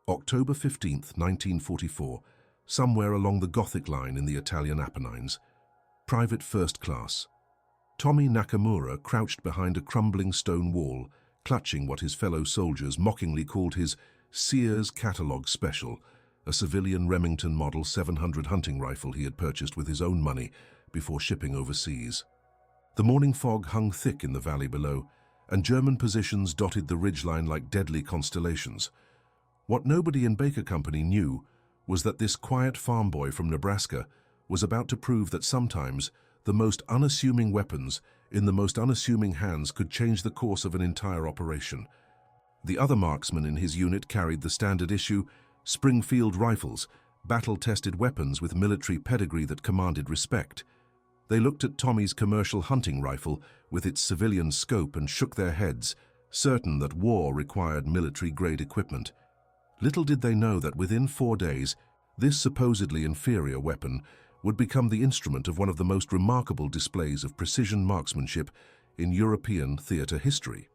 October 15th, 1944, somewhere along the Gothic line in the Italian Apennines. Private First Class. Tommy Nakamura crouched behind a crumbling stone wall, clutching what his fellow soldiers mockingly called his Sears Catalogue Special, a civilian Remington Model 700 hunting rifle he had purchased with his own money before shipping overseas. The morning fog hung thick in the valley below, and German positions dotted the ridgeline like deadly constellations. What nobody in Baker Company knew was that this quiet farm boy from Nebraska was about to prove that sometimes the most unassuming weapons in the most unassuming hands could change the course of an entire operation. The other marksmen in his unit carried the standard issue Springfield rifles, battle-tested weapons with military pedigree that commanded respect. They looked at Tommy's commercial hunting rifle with its civilian scope and shook their heads, certain that war required military-grade equipment. Little did they know that within 4 days, this supposedly inferior weapon would become the instrument of one of the most remarkable displays of precision marksmanship in European theater history.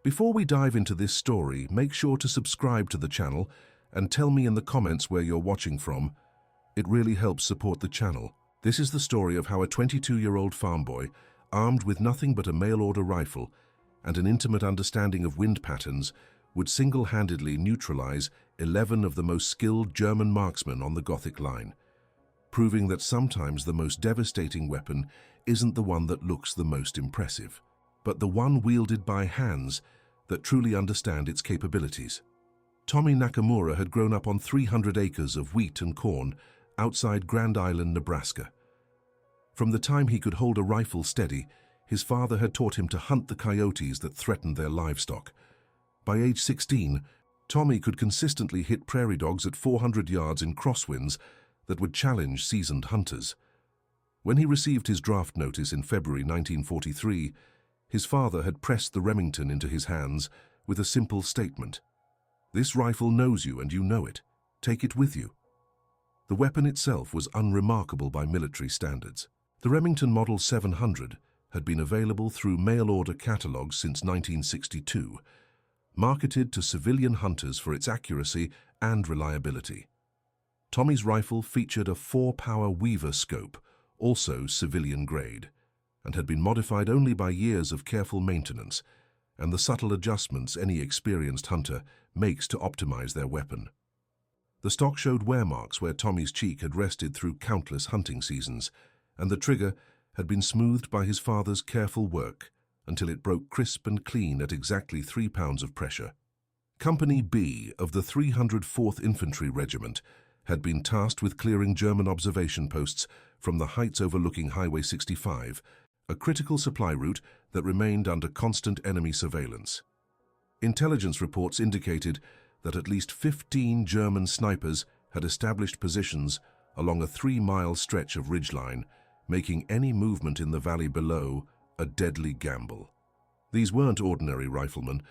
Before we dive into this story, make sure to subscribe to the channel and tell me in the comments where you're watching from. It really helps support the channel. This is the story of how a 22-year-old farm boy, armed with nothing but a mail-order rifle and an intimate understanding of wind patterns, would single-handedly neutralize 11 of the most skilled German marksmen on the Gothic line, proving that sometimes the most devastating weapon isn't the one that looks the most impressive, but the one wielded by hands that truly understand its capabilities. Tommy Nakamura had grown up on 300 acres of wheat and corn outside Grand Island, Nebraska. From the time he could hold a rifle steady, his father had taught him to hunt the coyotes that threatened their livestock. By age 16, Tommy could consistently hit prairie dogs at 400 yards in crosswinds that would challenge seasoned hunters. When he received his draft notice in February 1943, his father had pressed the Remington into his hands with a simple statement: "This rifle knows you and you know it. Take it with you." The weapon itself was unremarkable by military standards. The Remington Model 700 had been available through mail-order catalogs since 1962, marketed to civilian hunters for its accuracy and reliability. Tommy's rifle featured a 4-power Weaver scope, also civilian grade, and had been modified only by years of careful maintenance and the subtle adjustments any experienced hunter makes to optimize their weapon. The stock showed wear marks where Tommy's cheek had rested through countless hunting seasons, and the trigger had been smoothed by his father's careful work until it broke crisp and clean at exactly 3 pounds of pressure. Company B of the 304th Infantry Regiment had been tasked with clearing German observation posts from the heights overlooking Highway 65, a critical supply route that remained under constant enemy surveillance. Intelligence reports indicated that at least 15 German snipers had established positions along a 3-mile stretch of ridgeline, making any movement in the valley below a deadly gamble. These weren't ordinary riflemen.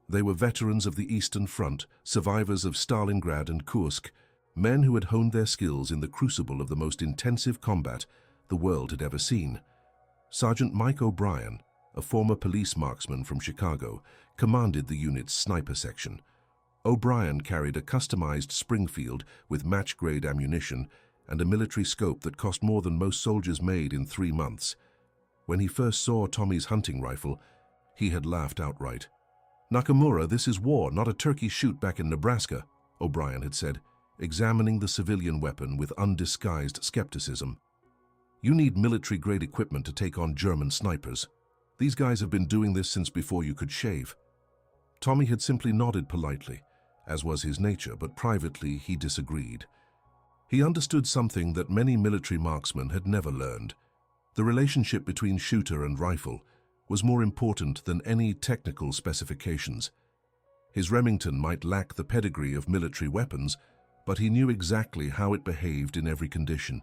They were veterans of the Eastern Front, survivors of Stalingrad and Kursk, men who had honed their skills in the crucible of the most intensive combat the world had ever seen. Sergeant Mike O'Brien, a former police marksman from Chicago, commanded the unit's sniper section. O'Brien carried a customized Springfield with match-grade ammunition and a military scope that cost more than most soldiers made in 3 months. When he first saw Tommy's hunting rifle, he had laughed outright. "Nakamura, this is war, not a turkey shoot back in Nebraska," O'Brien had said, examining the civilian weapon with undisguised skepticism. "You need military-grade equipment to take on German snipers. These guys have been doing this since before you could shave." Tommy had simply nodded politely, as was his nature, but privately he disagreed. He understood something that many military marksmen had never learned. The relationship between shooter and rifle was more important than any technical specifications. His Remington might lack the pedigree of military weapons, but he knew exactly how it behaved in every condition.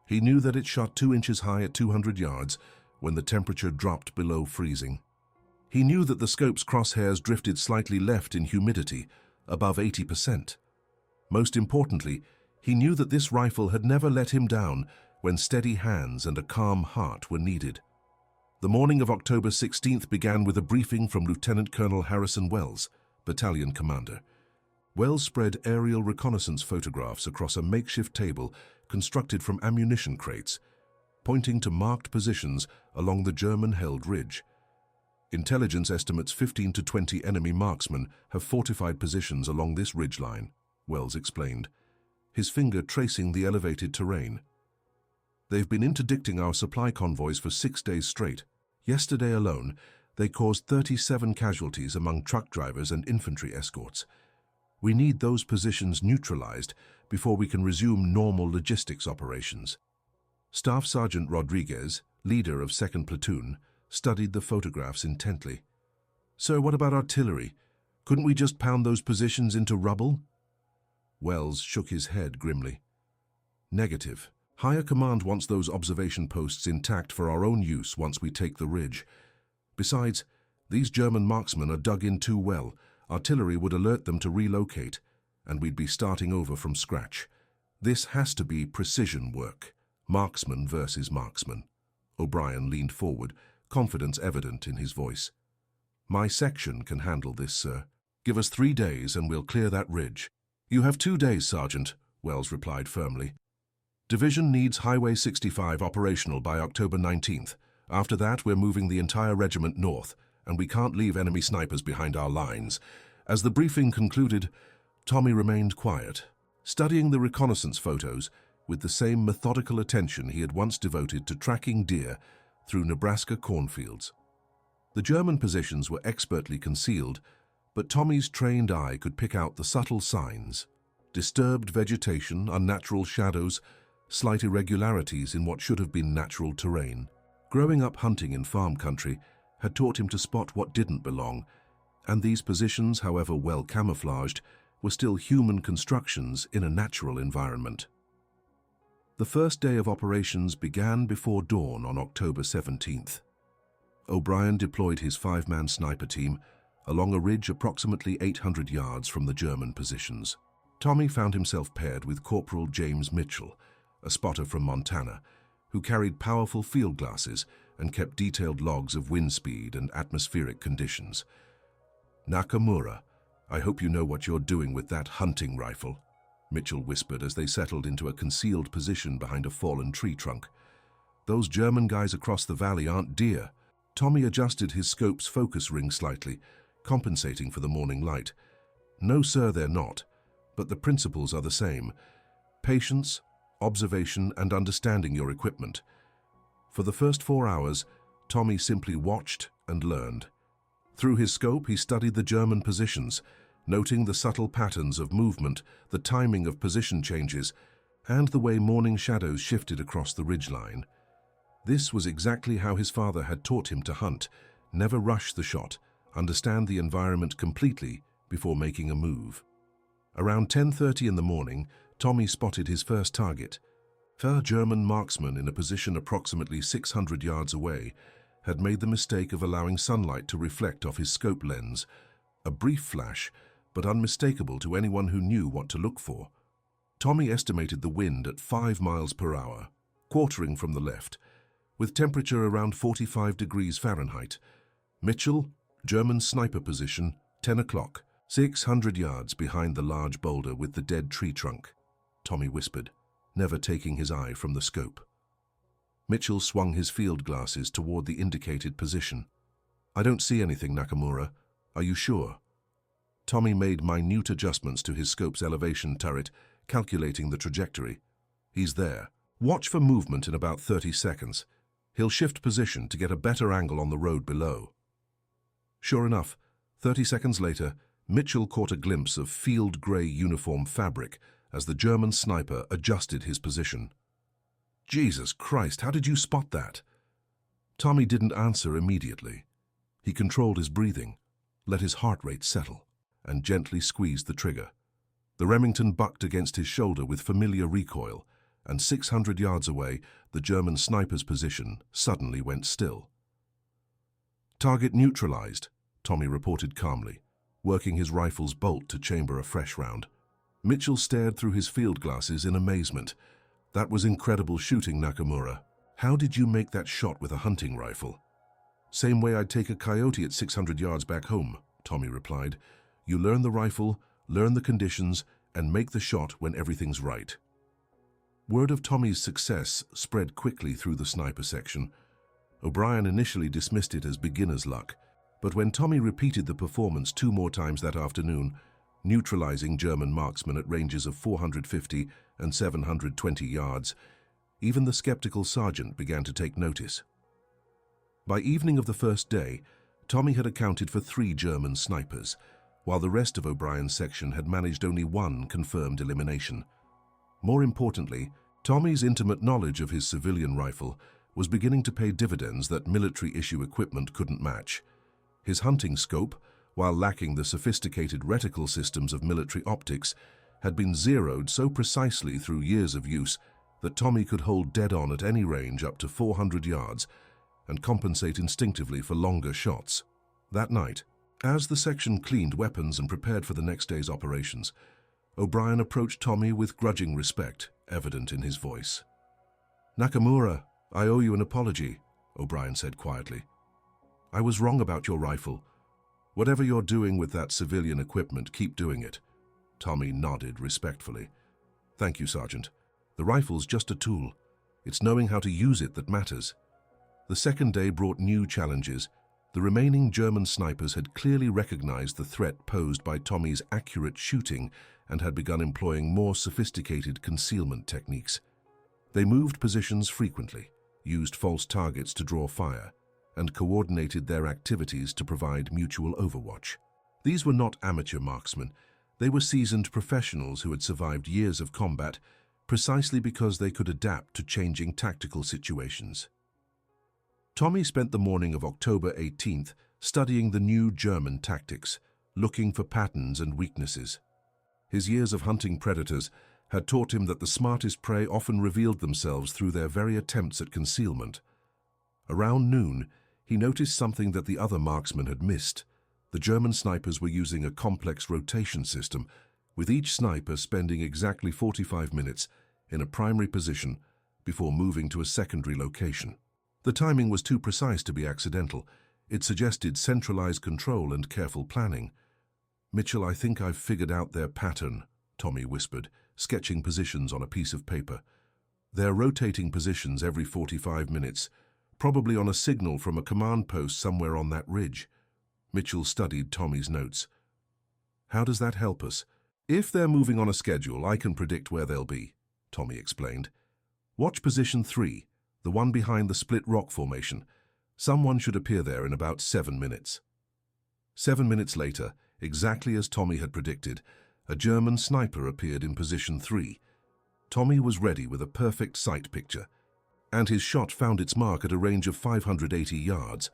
He knew that it shot 2 inches high at 200 yards when the temperature dropped below freezing. He knew that the scope's crosshairs drifted slightly left in humidity, above 80%. Most importantly, he knew that this rifle had never let him down when steady hands and a calm heart were needed. The morning of October 16th began with a briefing from Lieutenant Colonel Harrison Wells, battalion commander. Wells spread aerial reconnaissance photographs across a makeshift table constructed from ammunition crates, pointing to marked positions along the German-held ridge. Intelligence estimates 15 to 20 enemy marksmen have fortified positions along this ridgeline, Wells explained, his finger tracing the elevated terrain. They've been interdicting our supply convoys for 6 days straight. Yesterday alone, they caused 37 casualties among truck drivers and infantry escorts. We need those positions neutralized before we can resume normal logistics operations. Staff Sergeant Rodriguez, leader of 2nd Platoon, studied the photographs intently. "Sir, what about artillery? Couldn't we just pound those positions into rubble?" Wells shook his head grimly. "Negative. Higher command wants those observation posts intact for our own use once we take the ridge. Besides, these German marksmen are dug in too well. Artillery would alert them to relocate, and we'd be starting over from scratch. This has to be precision work. Marksman versus marksman." O'Brien leaned forward, confidence evident in his voice. "My section can handle this, sir. Give us 3 days and we'll clear that ridge." "You have 2 days, Sergeant," Wells replied firmly. "Division needs Highway 65 operational by October 19th. After that, we're moving the entire regiment north, and we can't leave enemy snipers behind our lines." As the briefing concluded, Tommy remained quiet, studying the reconnaissance photos with the same methodical attention he had once devoted to tracking deer through Nebraska cornfields. The German positions were expertly concealed, but Tommy's trained eye could pick out the subtle signs: disturbed vegetation, unnatural shadows, slight irregularities in what should have been natural terrain. Growing up hunting in farm country had taught him to spot what didn't belong, and these positions, however well camouflaged, were still human constructions in a natural environment. The first day of operations began before dawn on October 17th. O'Brien deployed his 5-man sniper team along a ridge approximately 800 yards from the German positions. Tommy found himself paired with Corporal James Mitchell, a spotter from Montana, who carried powerful field glasses and kept detailed logs of wind speed and atmospheric conditions. "Nakamura, I hope you know what you're doing with that hunting rifle," Mitchell whispered as they settled into a concealed position behind a fallen tree trunk. "Those German guys across the valley aren't deer." Tommy adjusted his scope's focus ring slightly, compensating for the morning light. "No, sir, they're not, but the principles are the same. Patience, observation, and understanding your equipment." For the first 4 hours, Tommy simply watched and learned. Through his scope, he studied the German positions, noting the subtle patterns of movement, the timing of position changes, and the way morning shadows shifted across the ridgeline. This was exactly how his father had taught him to hunt: never rush the shot, understand the environment completely before making a move. Around 10:30 in the morning, Tommy spotted his first target. A German marksman in a position approximately 600 yards away had made the mistake of allowing sunlight to reflect off his scope lens. A brief flash, but unmistakable to anyone who knew what to look for. Tommy estimated the wind at 5 miles per hour, quartering from the left, with temperature around 45 degrees Fahrenheit. Mitchell, German sniper position, 10 o'clock, 600 yards behind the large boulder with the dead tree trunk, Tommy whispered, never taking his eye from the scope. Mitchell swung his field glasses toward the indicated position. "I don't see anything, Nakamura. Are you sure?" Tommy made minute adjustments to his scope's elevation turret, calculating the trajectory. "He's there. Watch for movement in about 30 seconds. He'll shift position to get a better angle on the road below." Sure enough, 30 seconds later, Mitchell caught a glimpse of field gray uniform fabric as the German sniper adjusted his position. "Jesus Christ, how did you spot that?" Tommy didn't answer immediately. He controlled his breathing, let his heart rate settle, and gently squeezed the trigger. The Remington bucked against his shoulder with familiar recoil, and 600 yards away, the German sniper's position suddenly went still. "Target neutralized," Tommy reported calmly, working his rifle's bolt to chamber a fresh round. Mitchell stared through his field glasses in amazement. "That was incredible shooting, Nakamura. How did you make that shot with a hunting rifle?" "Same way I'd take a coyote at 600 yards back home," Tommy replied. "You learn the rifle, learn the conditions, and make the shot when everything's right. Word of Tommy's success spread quickly through the sniper section. O'Brien initially dismissed it as beginner's luck, but when Tommy repeated the performance 2 more times that afternoon, neutralizing German marksmen at ranges of 450 and 720 yards, even the skeptical sergeant began to take notice. By evening of the first day, Tommy had accounted for 3 German snipers, while the rest of O'Brien's section had managed only 1 confirmed elimination. More importantly, Tommy's intimate knowledge of his civilian rifle was beginning to pay dividends that military-issue equipment couldn't match. His hunting scope, while lacking the sophisticated reticle systems of military optics, had been zeroed so precisely through years of use that Tommy could hold dead on at any range up to 400 yards and compensate instinctively for longer shots. That night, as the section cleaned weapons and prepared for the next day's operations, O'Brien approached Tommy with grudging respect evident in his voice. "Nakamura, I owe you an apology," O'Brien said quietly. "I was wrong about your rifle. Whatever you're doing with that civilian equipment, keep doing it." Tommy nodded respectfully. "Thank you, Sergeant. The rifle's just a tool. It's knowing how to use it that matters." The second day brought new challenges. The remaining German snipers had clearly recognized the threat posed by Tommy's accurate shooting and had begun employing more sophisticated concealment techniques. They moved positions frequently, used false targets to draw fire, and coordinated their activities to provide mutual overwatch. These were not amateur marksmen. They were seasoned professionals who had survived years of combat precisely because they could adapt to changing tactical situations. Tommy spent the morning of October 18th studying the new German tactics, looking for patterns and weaknesses. His years of hunting predators had taught him that the smartest prey often revealed themselves through their very attempts at concealment. Around noon, he noticed something that the other marksmen had missed. The German snipers were using a complex rotation system, with each sniper spending exactly 45 minutes in a primary position before moving to a secondary location. The timing was too precise to be accidental. It suggested centralized control and careful planning. "Mitchell, I think I've figured out their pattern," Tommy whispered, sketching positions on a piece of paper. "They're rotating positions every 45 minutes, probably on a signal from a command post somewhere on that ridge." Mitchell studied Tommy's notes. "How does that help us?" "If they're moving on a schedule, I can predict where they'll be," Tommy explained. "Watch position 3, the one behind the split rock formation. Someone should appear there in about 7 minutes. 7 minutes later, exactly as Tommy had predicted, a German sniper appeared in position 3. Tommy was ready with a perfect sight picture, and his shot found its mark at a range of 580 yards.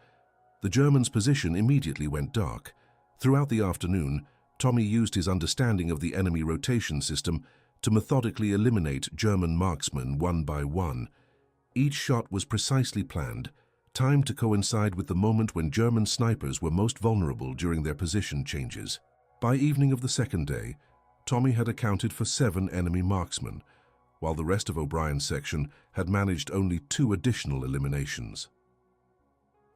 The German's position immediately went dark. Throughout the afternoon, Tommy used his understanding of the enemy rotation system to methodically eliminate German marksmen one by one. Each shot was precisely planned, timed to coincide with the moment when German snipers were most vulnerable during their position changes. By evening of the second day, Tommy had accounted for 7 enemy marksmen, while the rest of O'Brien's section had managed only 2 additional eliminations.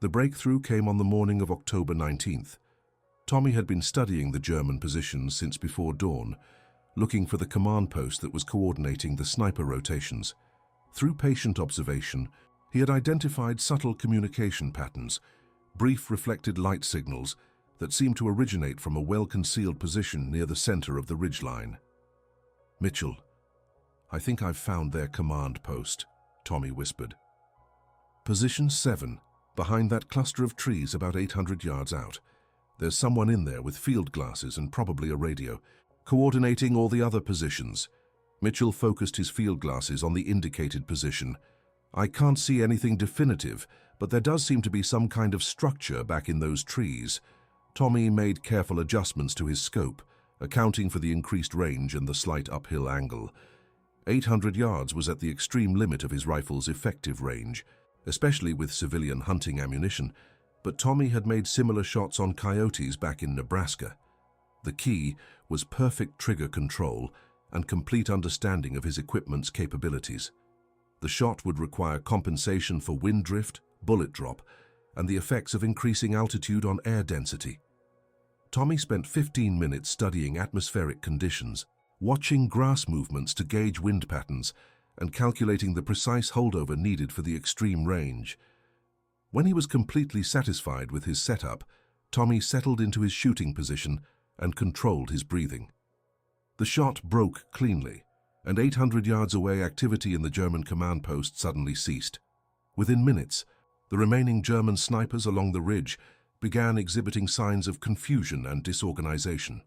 The breakthrough came on the morning of October 19th. Tommy had been studying the German positions since before dawn, looking for the command post that was coordinating the sniper rotations. Through patient observation, he had identified subtle communication patterns, brief reflected light signals that seemed to originate from a well-concealed position near the center of the ridgeline. "Mitchell, I think I've found their command post," Tommy whispered. "Position 7, behind that cluster of trees about 800 yards out. There's someone in there with field glasses and probably a radio, coordinating all the other positions." Mitchell focused his field glasses on the indicated position. "I can't see anything definitive, but there does seem to be some kind of structure back in those trees." Tommy made careful adjustments to his scope, accounting for the increased range and the slight uphill angle. 800 yards was at the extreme limit of his rifle's effective range, especially with civilian hunting ammunition, but Tommy had made similar shots on coyotes back in Nebraska. The key was perfect trigger control and complete understanding of his equipment's capabilities. The shot would require compensation for wind drift, bullet drop, and the effects of increasing altitude on air density. Tommy spent 15 minutes studying atmospheric conditions, watching grass movements to gauge wind patterns, and calculating the precise holdover needed for the extreme range. When he was completely satisfied with his setup, Tommy settled into his shooting position and controlled his breathing. The shot broke cleanly, and 800 yards away activity in the German command post suddenly ceased. Within minutes, the remaining German snipers along the ridge began exhibiting signs of confusion and disorganization.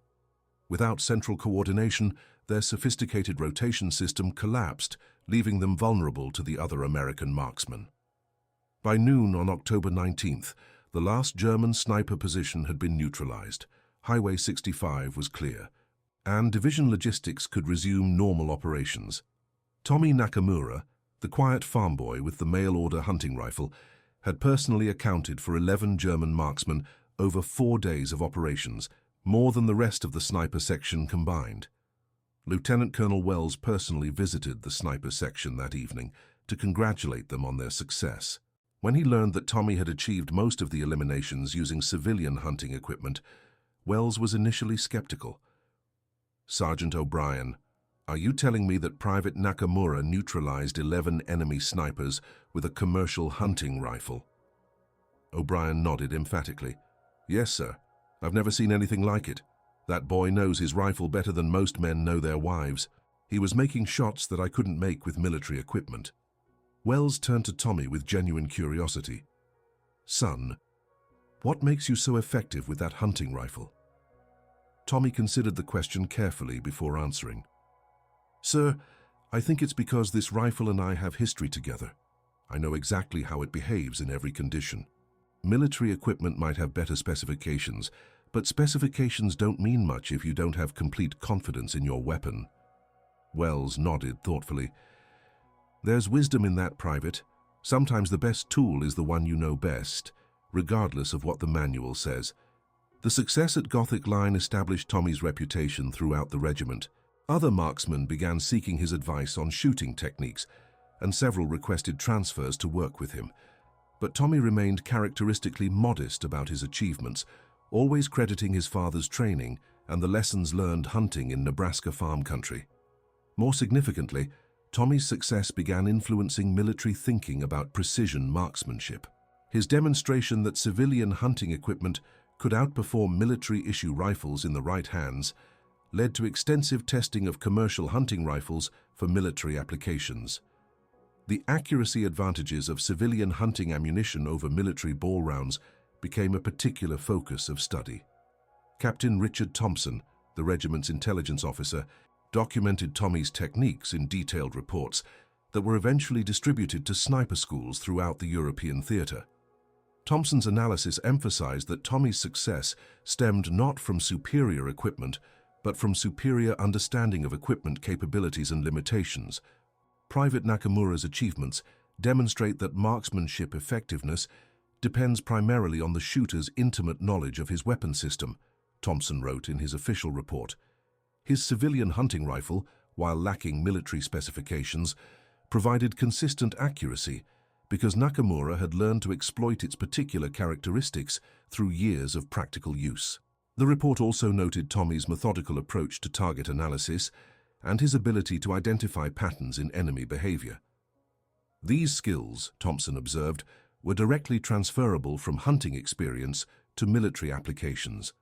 Without central coordination, their sophisticated rotation system collapsed, leaving them vulnerable to the other American marksmen. By noon on October 19th, the last German sniper position had been neutralized. Highway 65 was clear, and division logistics could resume normal operations. Tommy Nakamura, the quiet farm boy with the mail-order hunting rifle, had personally accounted for 11 German marksmen over 4 days of operations, more than the rest of the sniper section combined. Lieutenant Colonel Wells personally visited the sniper section that evening to congratulate them on their success. When he learned that Tommy had achieved most of the eliminations using civilian hunting equipment, Wells was initially skeptical. "Sergeant O'Brien, are you telling me that Private Nakamura neutralized 11 enemy snipers with a commercial hunting rifle?" O'Brien nodded emphatically. "Yes, sir. I've never seen anything like it. That boy knows his rifle better than most men know their wives. He was making shots that I couldn't make with military equipment." Wells turned to Tommy with genuine curiosity. "Son, what makes you so effective with that hunting rifle?" Tommy considered the question carefully before answering. "Sir, I think it's because this rifle and I have history together. I know exactly how it behaves in every condition. Military equipment might have better specifications, but specifications don't mean much if you don't have complete confidence in your weapon." Wells nodded thoughtfully. "There's wisdom in that, Private. Sometimes the best tool is the one you know best, regardless of what the manual says." The success at Gothic Line established Tommy's reputation throughout the regiment. Other marksmen began seeking his advice on shooting techniques, and several requested transfers to work with him. But Tommy remained characteristically modest about his achievements, always crediting his father's training and the lessons learned hunting in Nebraska farm country. More significantly, Tommy's success began influencing military thinking about precision marksmanship. His demonstration that civilian hunting equipment could outperform military-issue rifles in the right hands led to extensive testing of commercial hunting rifles for military applications. The accuracy advantages of civilian hunting ammunition over military ball rounds became a particular focus of study. Captain Richard Thompson, the regiment's intelligence officer, documented Tommy's techniques in detailed reports that were eventually distributed to sniper schools throughout the European theater. Thompson's analysis emphasized that Tommy's success stemmed not from superior equipment, but from superior understanding of equipment capabilities and limitations. Private Nakamura's achievements demonstrate that marksmanship effectiveness depends primarily on the shooter's intimate knowledge of his weapon system, Thompson wrote in his official report. His civilian hunting rifle, while lacking military specifications, provided consistent accuracy because Nakamura had learned to exploit its particular characteristics through years of practical use. The report also noted Tommy's methodical approach to target analysis and his ability to identify patterns in enemy behavior. These skills, Thompson observed, were directly transferable from hunting experience to military applications.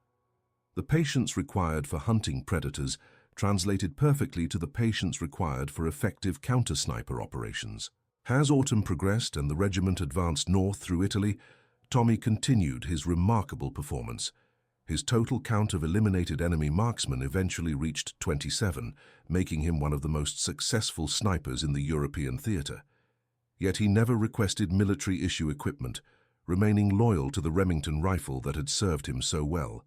The patience required for hunting predators translated perfectly to the patience required for effective counter-sniper operations. As autumn progressed and the regiment advanced north through Italy, Tommy continued his remarkable performance. His total count of eliminated enemy marksmen eventually reached 27, making him one of the most successful snipers in the European theater. Yet he never requested military-issue equipment, remaining loyal to the Remington rifle that had served him so well.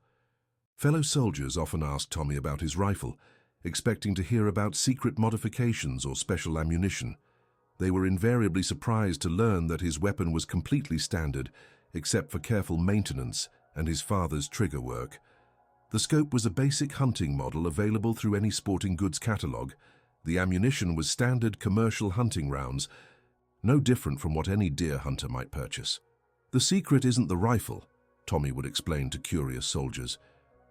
Fellow soldiers often asked Tommy about his rifle, expecting to hear about secret modifications or special ammunition. They were invariably surprised to learn that his weapon was completely standard, except for careful maintenance and his father's trigger work. The scope was a basic hunting model available through any sporting goods catalog. The ammunition was standard commercial hunting rounds, no different from what any deer hunter might purchase. "The secret isn't the rifle," Tommy would explain to curious soldiers.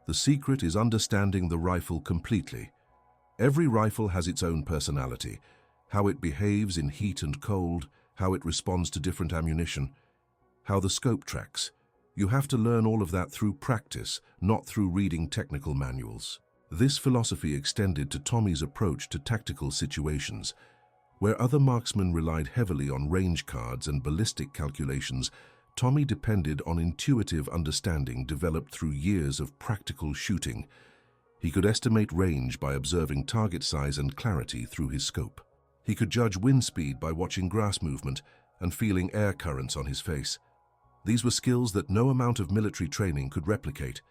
The secret is understanding the rifle completely. Every rifle has its own personality, how it behaves in heat and cold, how it responds to different ammunition, how the scope tracks. You have to learn all of that through practice, not through reading technical manuals. This philosophy extended to Tommy's approach to tactical situations. Where other marksmen relied heavily on range cards and ballistic calculations, Tommy depended on intuitive understanding developed through years of practical shooting. He could estimate range by observing target size and clarity through his scope. He could judge wind speed by watching grass movement and feeling air currents on his face. These were skills that no amount of military training could replicate.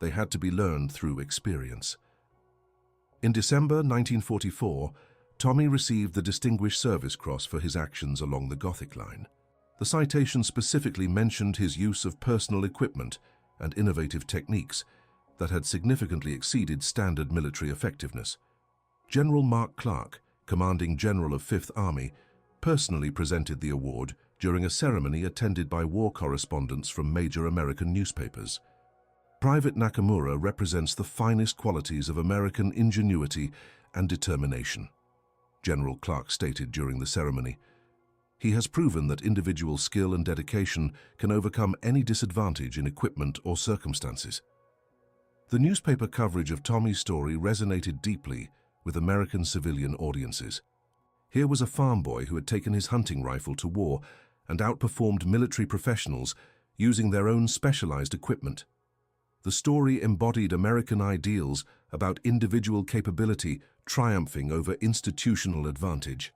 They had to be learned through experience. In December 1944, Tommy received the Distinguished Service Cross for his actions along the Gothic Line. The citation specifically mentioned his use of personal equipment and innovative techniques that had significantly exceeded standard military effectiveness. General Mark Clark, commanding general of Fifth Army, personally presented the award during a ceremony attended by war correspondents from major American newspapers. Private Nakamura represents the finest qualities of American ingenuity and determination, General Clark stated during the ceremony. He has proven that individual skill and dedication can overcome any disadvantage in equipment or circumstances. The newspaper coverage of Tommy's story resonated deeply with American civilian audiences. Here was a farm boy who had taken his hunting rifle to war and outperformed military professionals using their own specialized equipment. The story embodied American ideals about individual capability triumphing over institutional advantage.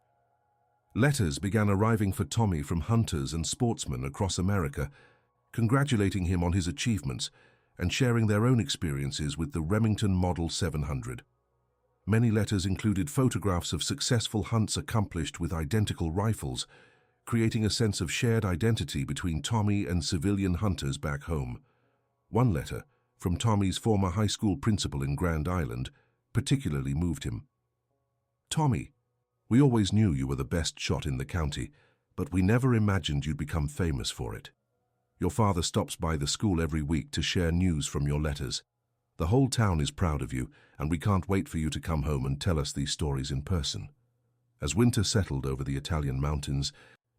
Letters began arriving for Tommy from hunters and sportsmen across America, congratulating him on his achievements and sharing their own experiences with the Remington Model 700. Many letters included photographs of successful hunts accomplished with identical rifles, creating a sense of shared identity between Tommy and civilian hunters back home. One letter, from Tommy's former high school principal in Grand Island, particularly moved him. "Tommy, we always knew you were the best shot in the county, but we never imagined you'd become famous for it. Your father stops by the school every week to share news from your letters. The whole town is proud of you, and we can't wait for you to come home and tell us these stories in person." As winter settled over the Italian mountains,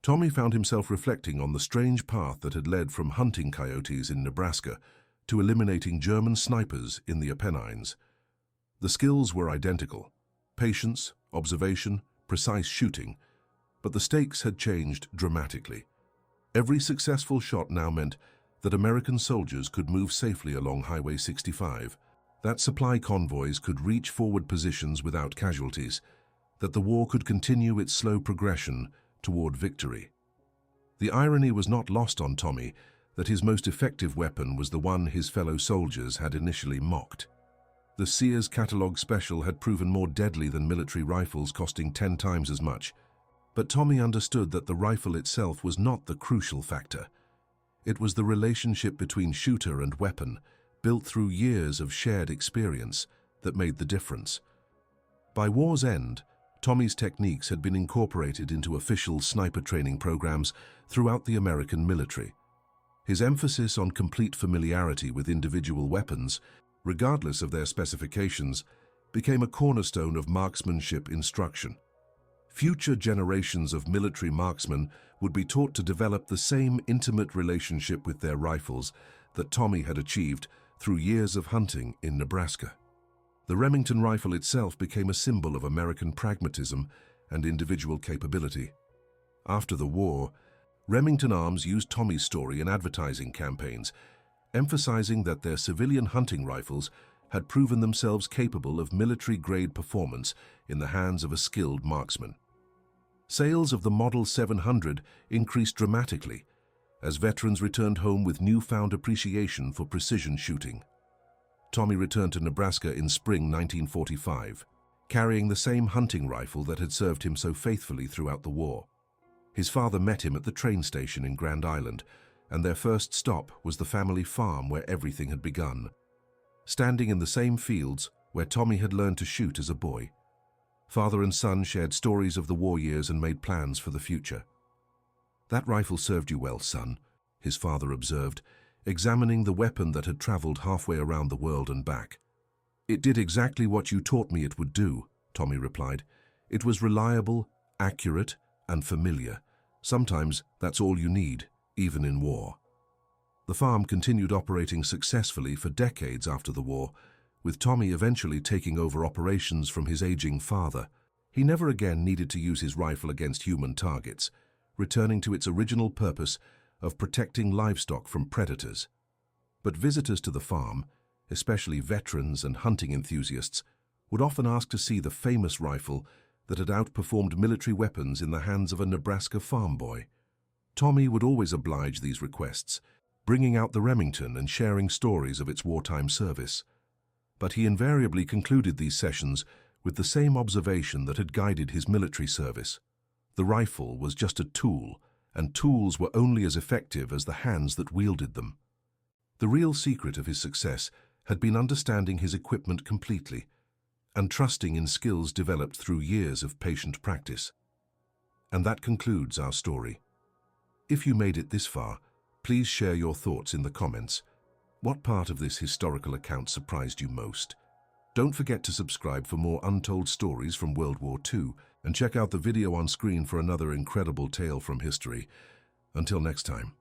Tommy found himself reflecting on the strange path that had led from hunting coyotes in Nebraska to eliminating German snipers in the Apennines. The skills were identical: patience, observation, precise shooting, but the stakes had changed dramatically. Every successful shot now meant that American soldiers could move safely along Highway 65, that supply convoys could reach forward positions without casualties, that the war could continue its slow progression toward victory. The irony was not lost on Tommy that his most effective weapon was the one his fellow soldiers had initially mocked. The Sears Catalog Special had proven more deadly than military rifles, costing 10 times as much. But Tommy understood that the rifle itself was not the crucial factor. It was the relationship between shooter and weapon, built through years of shared experience, that made the difference. By war's end, Tommy's techniques had been incorporated into official sniper training programs throughout the American military. His emphasis on complete familiarity with individual weapons, regardless of their specifications, became a cornerstone of marksmanship instruction. Future generations of military marksmen would be taught to develop the same intimate relationship with their rifles that Tommy had achieved through years of hunting in Nebraska. The Remington rifle itself became a symbol of American pragmatism and individual capability. After the war, Remington Arms used Tommy's story in advertising campaigns, emphasizing that their civilian hunting rifles had proven themselves capable of military-grade performance in the hands of a skilled marksman. Sales of the Model 700 increased dramatically as veterans returned home with newfound appreciation for precision shooting. Tommy returned to Nebraska in spring 1945, carrying the same hunting rifle that had served him so faithfully throughout the war. His father met him at the train station in Grand Island, and their first stop was the family farm where everything had begun. Standing in the same fields where Tommy had learned to shoot as a boy, father and son shared stories of the war years and made plans for the future. "That rifle served you well, son," his father observed. examining the weapon that had traveled halfway around the world and back. "It did exactly what you taught me it would do," Tommy replied. "It was reliable, accurate, and familiar. Sometimes that's all you need, even in war." The farm continued operating successfully for decades after the war, with Tommy eventually taking over operations from his aging father. He never again needed to use his rifle against human targets, returning to its original purpose of protecting livestock from predators. But visitors to the farm, especially veterans and hunting enthusiasts, would often ask to see the famous rifle that had outperformed military weapons in the hands of a Nebraska farm boy. Tommy would always oblige these requests, bringing out the Remington and sharing stories of its wartime service. But he invariably concluded these sessions with the same observation that had guided his military service. The rifle was just a tool, and tools were only as effective as the hands that wielded them. The real secret of his success had been understanding his equipment completely and trusting in skills developed through years of patient practice. And that concludes our story. If you made it this far, please share your thoughts in the comments. What part of this historical account surprised you most? Don't forget to subscribe for more untold stories from World War II, and check out the video on screen for another incredible tale from history. Until next time.